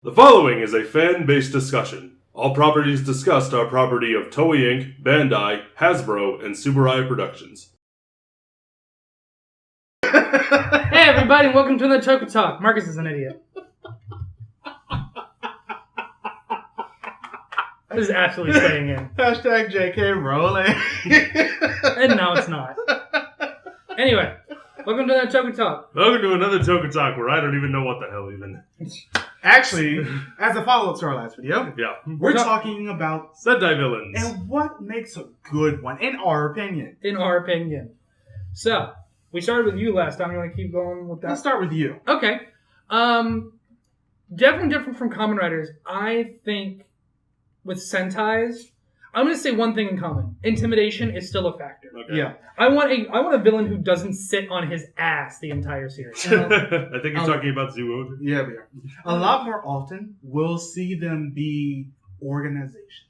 The following is a fan-based discussion. All properties discussed are property of Toei Inc., Bandai, Hasbro, and Subaru Productions. Hey everybody, welcome to the Tokutalk. Marcus is an idiot. This is absolutely staying in. Hashtag JK rolling. And now it's not. Anyway, welcome to the Tokutalk. Welcome to another Tokutalk where I don't even know what the hell even. Actually, as a follow-up to our last video, Yeah. we're talking about Sentai villains. and what makes a good one, in our opinion. In our opinion. So, we started with you last time. You want to keep going with Let's that? start with you. Okay. Definitely different from Kamen Riders. I think with Sentais, I'm going to say one thing in common. Intimidation is still a factor. Okay. Yeah. I want a villain who doesn't sit on his ass the entire series. I think you're talking about Zuo. Yeah, we are. A lot more often, we'll see them be organizations.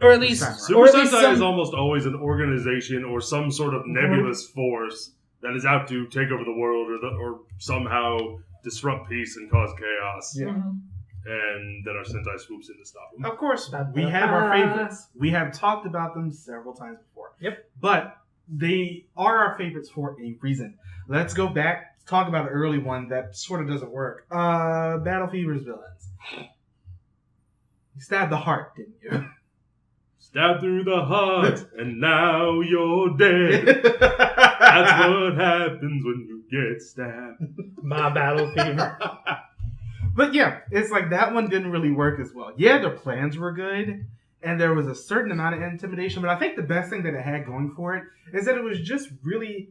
Or at least... Super or at least Sentai is almost always an organization or some sort of nebulous force that is out to take over the world or somehow disrupt peace and cause chaos. Yeah. Mhm. And then our Sentai swoops in to stop them. Of course, we have our favorites. We have talked about them several times before. Yep. But they are our favorites for a reason. Let's go back, talk about an early one that sort of doesn't work. Battle Fever's villains. You stabbed the heart, didn't you? Stabbed through the heart, and now you're dead. That's what happens when you get stabbed. My Battle Fever. But yeah, it's like that one didn't really work as well. Yeah, their plans were good, and there was a certain amount of intimidation, but I think the best thing that it had going for it is that it was just really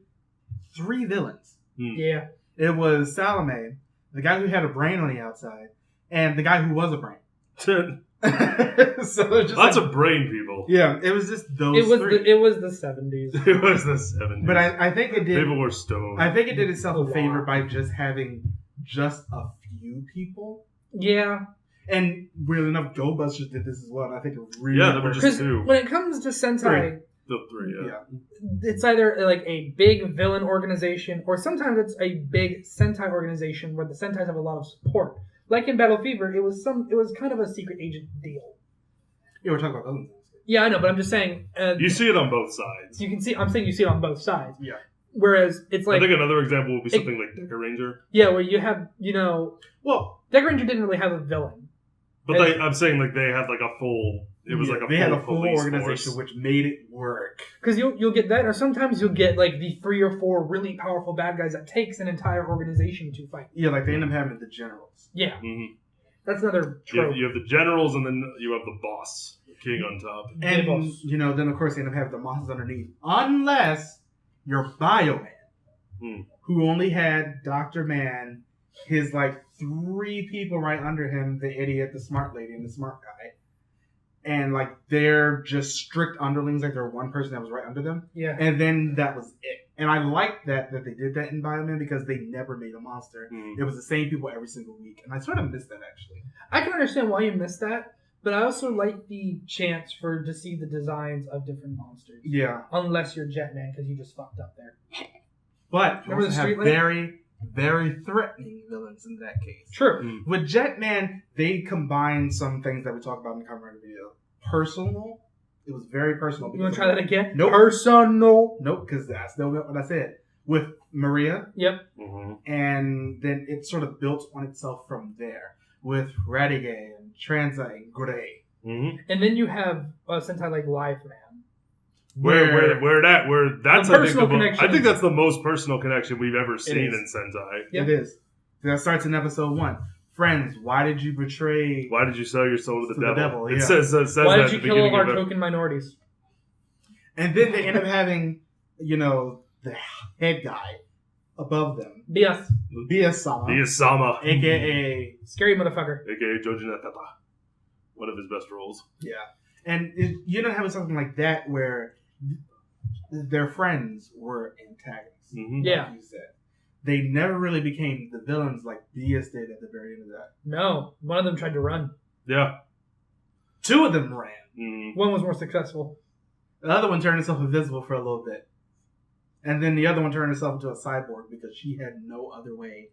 three villains. Yeah. It was Salome, the guy who had a brain on the outside, and the guy who was a brain. So it was just Lots of brain people. yeah, it was just those three. It was the 70s. It was the 70s. But I think it did. People were stoned. I think it did itself a favor Wow. by just having just a few people. Yeah. And weirdly enough, Go Busters did this as well, and I think it really Yeah, they were worked. just Because two. when it comes to Sentai, The three, yeah. Yeah. it's either like a big villain organization or sometimes it's a big Sentai organization where the Sentais have a lot of support. Like in Battle Fever, it was kind of a secret agent deal. Yeah, we're talking about villains. Yeah, I know, but I'm just saying. You see it on both sides. You can see. I'm saying you see it on both sides. Yeah. Whereas it's like, I think another example would be something like Decker Ranger. yeah, where you have, Well, Decker Ranger didn't really have a villain. But I'm saying like they had like a full. It was yeah, like a they full had a full police organization, force. which made it work. Because you'll get that, or sometimes you'll get like the 3 or 4 really powerful bad guys that takes an entire organization to fight. Yeah, like they end up having the generals. Yeah, Mhm. that's another You trope. have the generals, and then you have the boss, the king on top. And, boss. then of course they end up having the monsters underneath. Unless you're Bioman, Hmm. who only had Dr. Man, his like 3 people right under him, the idiot, the smart lady, and the smart guy. And like they're just strict underlings, like they're one person that was right under them. Yeah. And then that was it. And I like that they did that in Bioman because they never made a monster. Mhm. It was the same people every single week. And I sort of missed that actually. I can understand why you missed that, but I also like the chance to see the designs of different monsters. Yeah. Unless you're Jetman, because you just fucked up there. But you Remember also the have street light? very, very threatening villains in that case. True. Mm. With Jetman, they combined some things that we talked about in the cover of the video. Personal. It was very personal. You want to try that again? Nope. Personal. Nope, because that's still what I said. With Maria, Yep. Mhm. and then it sort of built on itself from there. With Radige and Transa and Gray. Mhm. And then you have Sentai like Live Man. Where that's The I think personal the connection. I think that's the most personal connection we've ever seen is. in Sentai. Yep. It is. That starts in episode 1. Friends, why did you betray... Why did you sell your soul to the devil? yeah. It says Why that did you at the kill all beginning of our of it. token minorities? And then they end up having, the head guy above them. BS. Bia-sama. Sama, A.K.A. Scary motherfucker. aka Jojin Tata, one of his best roles. Yeah. And having something like that where their friends were antagonists. Mhm. Yeah. Like you said. They never really became the villains like Bias did at the very end of that. No. One of them tried to run. Yeah. 2 of them ran. Mhm. One was more successful. The other one turned herself invisible for a little bit. And then the other one turned herself into a cyborg because she had no other way.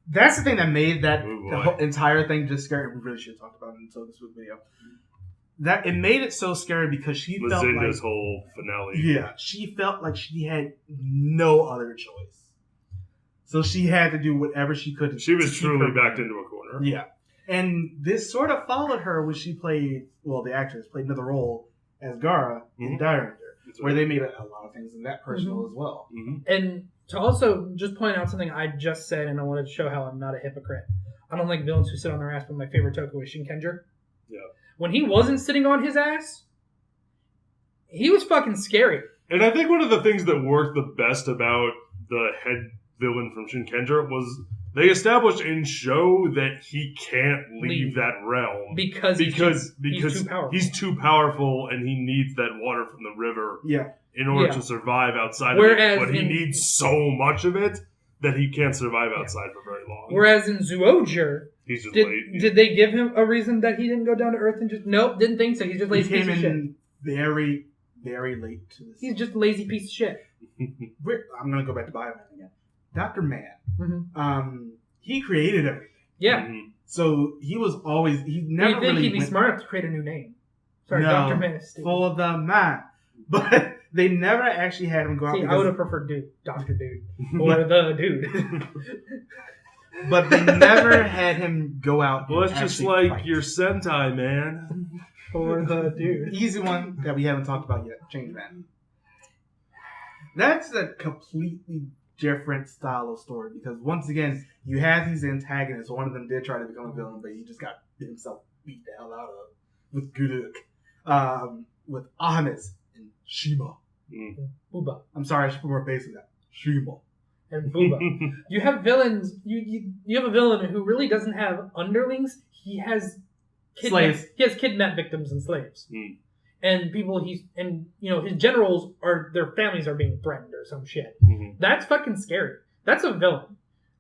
That's the thing that made that Oh, the boy. whole entire thing just scary. We really should have talked about it until this week video. That it made it so scary because she felt Lucinda's like, whole finale. yeah, she felt like she had no other choice. So she had to do whatever she could. She was to keep truly her backed brain. into a corner. Yeah, and this sort of followed her when she played. Well, the actress played another role as Gara in Mhm. Die Ranger, That's where right. they made a lot of things in that personal as well. Mm-hmm. And to also just point out something I just said, and I wanted to show how I'm not a hypocrite. I don't like villains who sit on their ass, but my favorite Toku is Shinkenger. Yeah. When he wasn't sitting on his ass, he was fucking scary. And I think one of the things that worked the best about the head villain from Shinkenger was they established in show that he can't leave that realm Because he's too powerful. he's too powerful and he needs that water from the river Yeah, in order Yeah. to survive outside Whereas of it. But he in- needs so much of it that he can't survive outside for very long. Whereas in Zoojer, He's just did, late. did they give him a reason that he didn't go down to Earth and just... Nope, didn't think so. He's just a he lazy came piece of shit. in very, very late to this. He's just a lazy piece of shit. I'm gonna go back to Bioman again. Dr. Man. Mm-hmm. He created everything. Yeah. Mhm. So he was always he never You think really he'd be went smart enough to create a new name. Sorry, No, Dr. Man is stupid. full of the mind. But they never actually had him go out See, I because- would have preferred Dude. Dr. Dude. Or the Dude. but they never had him go out. Well, and it's just actually like fight. your Sentai, man. Or the Dude. Easy one that we haven't talked about yet. Change Man. That's a completely different style of story because once again, you have these antagonists. One of them did try to become a villain, but he just got himself beat the hell out of with Guruk, with Ahmes and Shima. Booba. I'm sorry, I should put more bass in that. Shima. And Booba. You have villains. You have a villain who really doesn't have underlings. He has Slaves. He has kidnapped victims and slaves. Mm. And people his generals their families are being threatened or some shit. Mhm. That's fucking scary. That's a villain.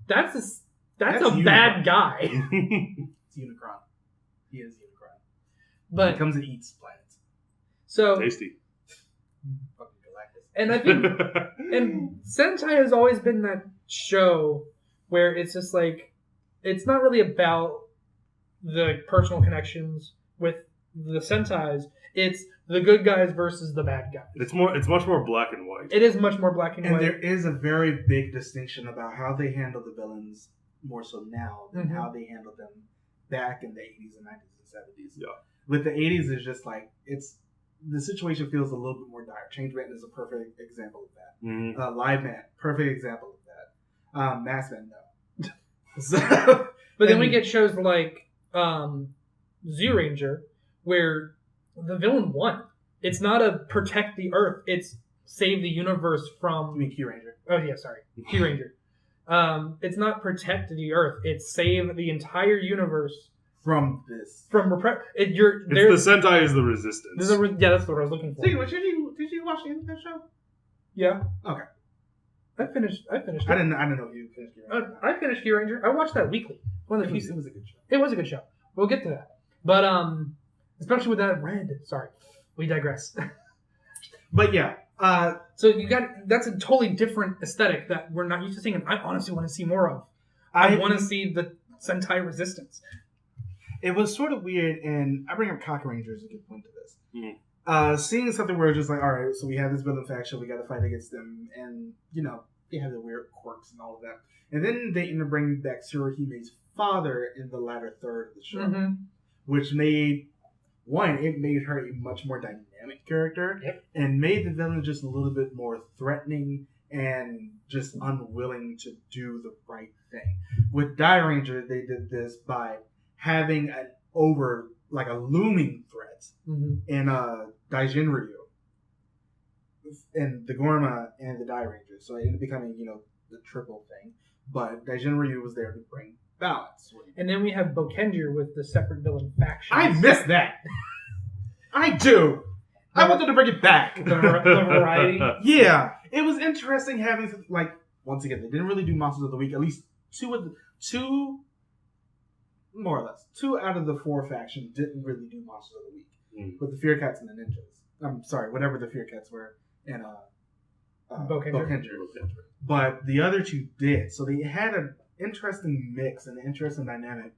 That's a That's bad Unicron. guy. It's Unicron. He is Unicron. He But comes and eats planets. so Tasty. Fucking Galactus. and I think and Sentai has always been that show where it's just like it's not really about the personal connections with the Sentais. It's the good guys versus the bad guys. It's much more black and white. It is much more black and And white. there is a very big distinction about how they handle the villains more so now than Mhm. how they handled them back in the 80s and 90s and 70s. Yeah. With the 80s, it's just like, the situation feels a little bit more dire. Change Man is a perfect example of that. Mhm. Live Man, perfect example of that. Mass Man, no. So, But then we and- get shows like Zoo Ranger, where the villain won. It's not a protect the Earth; it's save the universe I from. mean, Q Ranger. Oh yeah, sorry, Q Ranger. It's not protect the Earth; it's save the entire universe From this. from It's the Sentai is the resistance. yeah, that's what I was looking for. Did you watch the end of that show? Yeah. Okay. I finished. I didn't know if you finished Q Ranger. I finished Q Ranger. I watched that weekly. One of the few. It was a good show. It was a good show. We'll get to that. But especially with that red. Sorry, we digress. But yeah, So that's a totally different aesthetic that we're not used to seeing, and I honestly want to see more of. I want to see the Sentai Resistance. it was sort of weird, and I bring up Cock Ranger as a good point to this. Mhm. Seeing something where it's just like, all right, so we have this villain faction, we got to fight against them, and they have their weird quirks and all of that. And then they end up bringing back Tsuruhime's father in the latter third of the show, Mm-hmm. which made her a much more dynamic character, Yep. and made the villain just a little bit more threatening and just unwilling to do the right thing. With Die Ranger, they did this by having a looming threat Mm-hmm. in Daijin Ryu, and the Gorma and the Die Ranger. So it ended up becoming, the triple thing. But Daijin Ryu was there to bring balance. And then we have Bokenger with the separate villain factions. I missed that. I do. I want them to bring it back. the variety. Yeah, it was interesting having once again, they didn't really do Monsters of the Week. At least more or less, 2 out of the 4 factions didn't really do Monsters of the Week. Mm. With the Fear Cats and the Ninjas. I'm sorry, whatever the Fear Cats were in Bokenger. But the other 2 did. So they had interesting mix and an interesting dynamic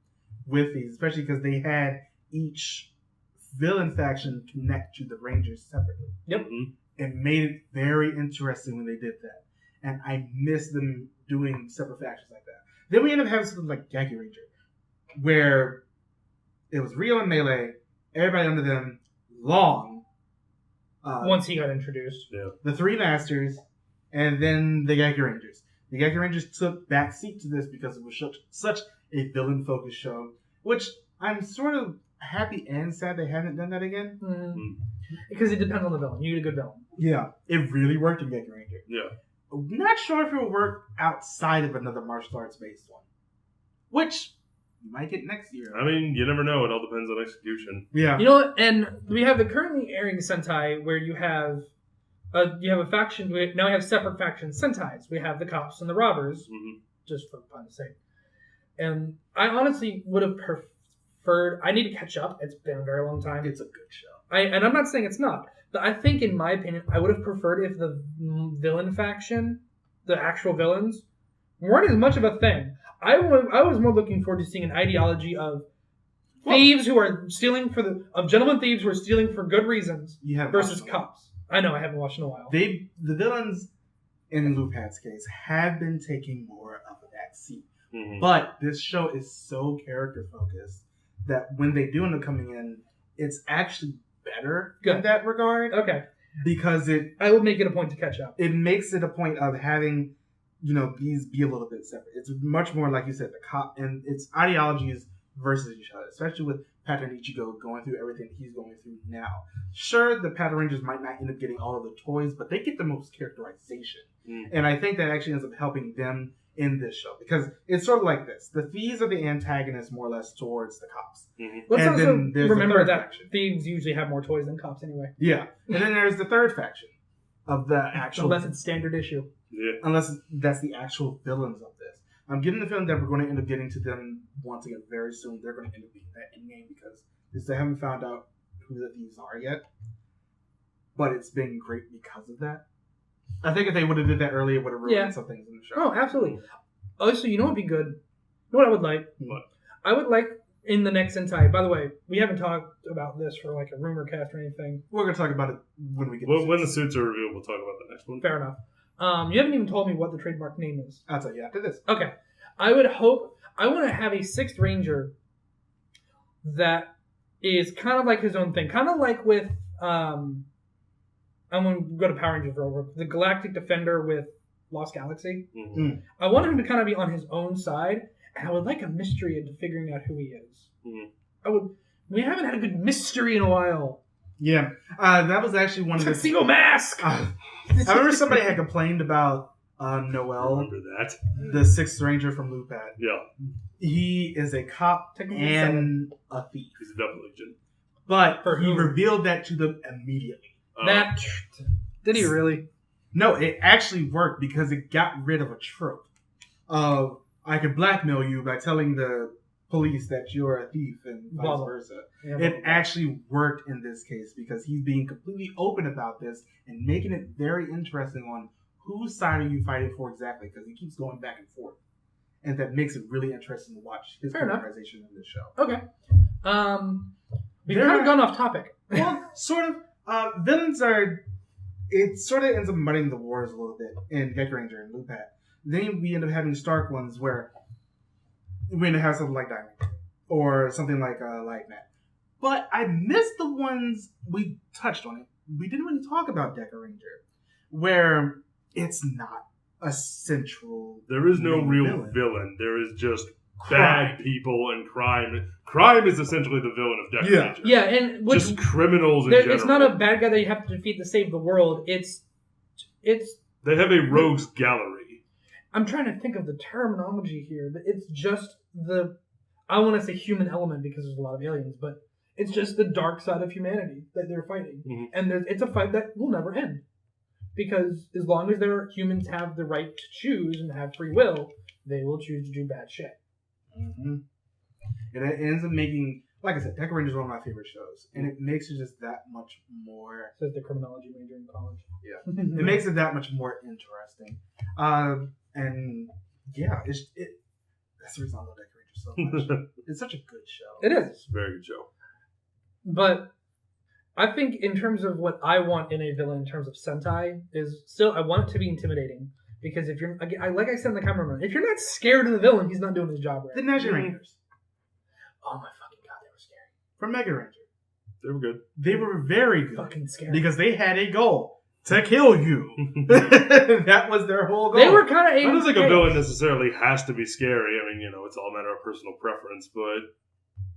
with these, especially because they had each villain faction connect to the Rangers separately. Yep. Mm-hmm. It made it very interesting when they did that. And I miss them doing separate factions like that. Then we ended up having something like Gaki Ranger, where it was Rio and Melee, everybody under them, long. Once he got introduced. Yeah. The three masters, and then the Gaki Rangers. The Gaki Rangers took backseat to this because it was such a villain-focused show, which I'm sort of happy and sad they haven't done that again. Mm. Because it depends on the villain. You need a good villain. Yeah, it really worked in Gaki Ranger. Yeah. Not sure if it will work outside of another martial arts based one, which you might get next year. I mean, you never know. It all depends on execution. Yeah, You know what? And we have the currently airing Sentai where you have a faction. Now we have separate factions Sentais. We have the cops and the robbers, Mm-hmm. just for fun's sake. And I honestly would have preferred. I need to catch up. It's been a very long time. it's a good show. And I'm not saying it's not. But I think, in my opinion, I would have preferred if the villain faction, the actual villains, weren't as much of a thing. I was more looking forward to seeing an ideology of thieves who are stealing of gentlemen thieves who are stealing for good reasons You have versus cops. I know, I haven't watched in a while. The villains in Lupat's case have been taking more of a back seat, Mm-hmm. but this show is so character focused that when they do end up coming in, it's actually better in Good. that regard Okay, because I will make it a point to catch up. it makes it a point of having, these be a little bit separate. It's much more like you said, the cop and its ideologies versus each other, especially with Pattern Ichigo going through everything he's going through now. Sure, the Pattern Rangers might not end up getting all of the toys, but they get the most characterization. Mm. And I think that actually ends up helping them in this show because it's sort of like this. The thieves are the antagonists more or less towards the cops. Mm-hmm. Let's And also then there's the remember third that faction. thieves usually have more toys than cops anyway. Yeah. And then there's the third faction of the actual... Unless it's standard issue. Yeah. Unless that's the actual villains of this. I'm getting the feeling that we're going to end up getting to them once again very soon. They're going to end up being that in game because they still haven't found out who the thieves are yet. But it's been great because of that. I think if they would have did that earlier, it would have ruined some things in the show. Oh, absolutely. Also, you know what would be good? You know what I would like? What? I would like in the next Sentai. By the way, we haven't talked about this for like a rumor cast or anything. We're going to talk about it when we get Well, to when the suits are revealed, we'll talk about the next one. Fair enough. You haven't even told me what the trademark name is. I'll tell you after this. Okay. I want to have a sixth ranger that is kind of like his own thing. Kind of like with, I'm going to go to Power Rangers real quick. The Galactic Defender with Lost Galaxy. Mm-hmm. I want him to kind of be on his own side, and I would like a mystery into figuring out who he is. Mm-hmm. We haven't had a good mystery in a while. Yeah. That was actually one of the... Tuxedo Mask! I remember somebody had complained about I Noel, remember that. the sixth ranger from Lupat. Yeah. He is a cop Technically and a thief. He's a double agent. But For he who? revealed that to them immediately. Did he really? No, it actually worked because it got rid of a trope of I can blackmail you by telling the police that you're a thief and vice Blah, blah. versa. Yeah, It actually worked in this case because he's being completely open about this and making it very interesting on whose side are you fighting for exactly because he keeps going back and forth. And that makes it really interesting to watch his Fair enough. characterization in this show. Okay. We've There kind of are- gone off topic. Well, sort of. Villains are... It sort of ends up muddying the waters a little bit in Geki Ranger and Lupat. Then we end up having Stark ones where we end up having something like Diamond or something like Lightmat. But I missed the ones we touched on it. We didn't really talk about Geki Ranger, where it's not a central. There is no main real villain. There is just bad people and crime. Crime is essentially the villain of Death Yeah. Ranger. Yeah, and Just criminals in general. it's not a bad guy that you have to defeat to save the world. It's. They have a rogues gallery. I'm trying to think of the terminology here, but it's just the. I want to say human element because there's a lot of aliens, but it's just the dark side of humanity that they're fighting, Mhm. and it's a fight that will never end. Because as long as their humans have the right to choose and have free will, they will choose to do bad shit. Mm-hmm. And it ends up making, like I said, Geki Ranger is one of my favorite shows, and it makes it just that much more. Says the criminology major in college. Yeah. It makes it that much more interesting. And yeah, That's the reason I love Decorator so much. It's such a good show. It is. It's a very good show. But I think in terms of what I want in a villain, in terms of Sentai, is still I want it to be intimidating. Because if you're, like I said in the cameraman, if you're not scared of the villain, he's not doing his job right. The Neji Rangers. Oh my fucking god, they were scary. From Mega Ranger. They were good. They were very good. Fucking scary. Because they had a goal. To kill you. That was their whole goal. They were kind of I don't think a villain necessarily has to be scary. I mean, it's all a matter of personal preference. But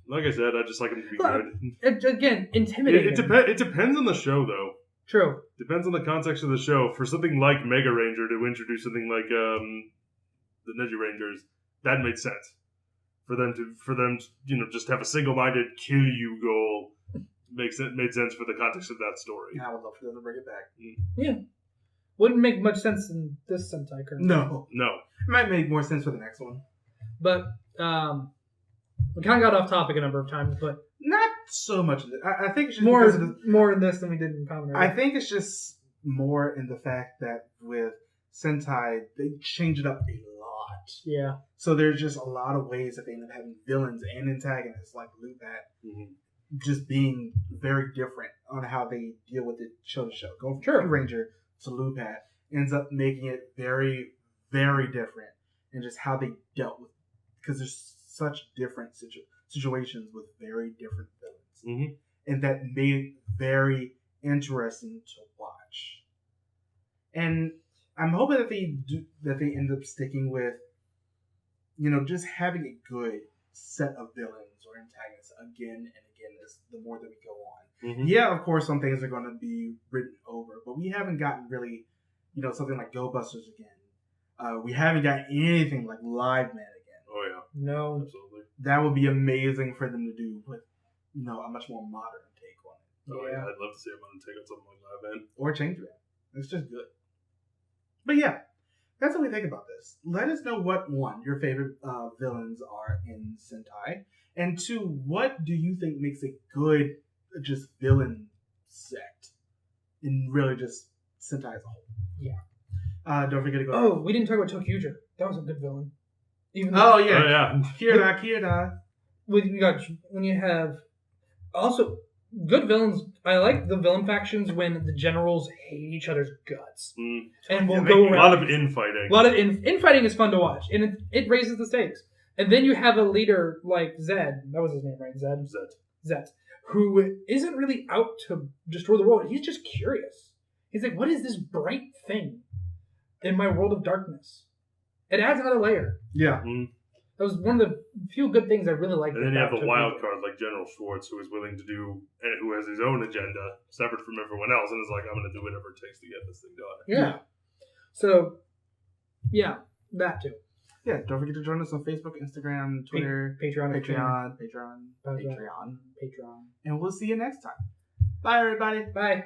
like I said, I just like him to be good. Again, intimidating. It depends on the show, though. True. Depends on the context of the show. For something like Mega Ranger to introduce something like the Neji Rangers, that made sense. For them to just have a single-minded kill you goal made sense for the context of that story. I would love for them to bring it back. Yeah. Wouldn't make much sense in this Sentai currently. No. It might make more sense for the next one. But we kind of got off topic a number of times, but not so much. I think it's just more in this than we did in Kamen Rider. I think it's just more in the fact that with Sentai, they change it up a lot. Yeah. So there's just a lot of ways that they end up having villains and antagonists like Lupat just being very different on how they deal with it show to show. Going from Blue Ranger to Lupat ends up making it very, very different in just how they dealt with it. Because there's such different situations with very different villains. And that made it very interesting to watch. And I'm hoping that they end up sticking with, just having a good set of villains or antagonists again and again as the more that we go on. Yeah, of course, some things are going to be written over, but we haven't gotten really, something like Go Busters again. We haven't got anything like Live Man again. Oh yeah, no, absolutely. That would be amazing for them to do, but a much more modern take on it. Oh yeah, I'd love to see a modern take on something like Live Man or Change Man. It's just good. But yeah, that's what we think about this. Let us know what, one, your favorite villains are in Sentai, and two, what do you think makes a good just villain sect in really just Sentai as a whole? Yeah. Don't forget to go. Oh, we didn't talk about Tokucast. That was a good villain. Oh yeah. Kira. When you have also good villains. I like the villain factions when the generals hate each other's guts and will go around. A lot of infighting. A lot of infighting is fun to watch, and it raises the stakes. And then you have a leader like Zed. That was his name, right? Zed. Who isn't really out to destroy the world. He's just curious. He's like, what is this bright thing in my world of darkness? It adds another layer. Yeah. That was one of the few good things I really liked. And then you have the wild card like General Schwartz, who is willing to do, and who has his own agenda separate from everyone else, and is like, I'm going to do whatever it takes to get this thing done. Yeah. So, yeah, that too. Yeah, don't forget to join us on Facebook, Instagram, Twitter, Patreon. And we'll see you next time. Bye, everybody. Bye.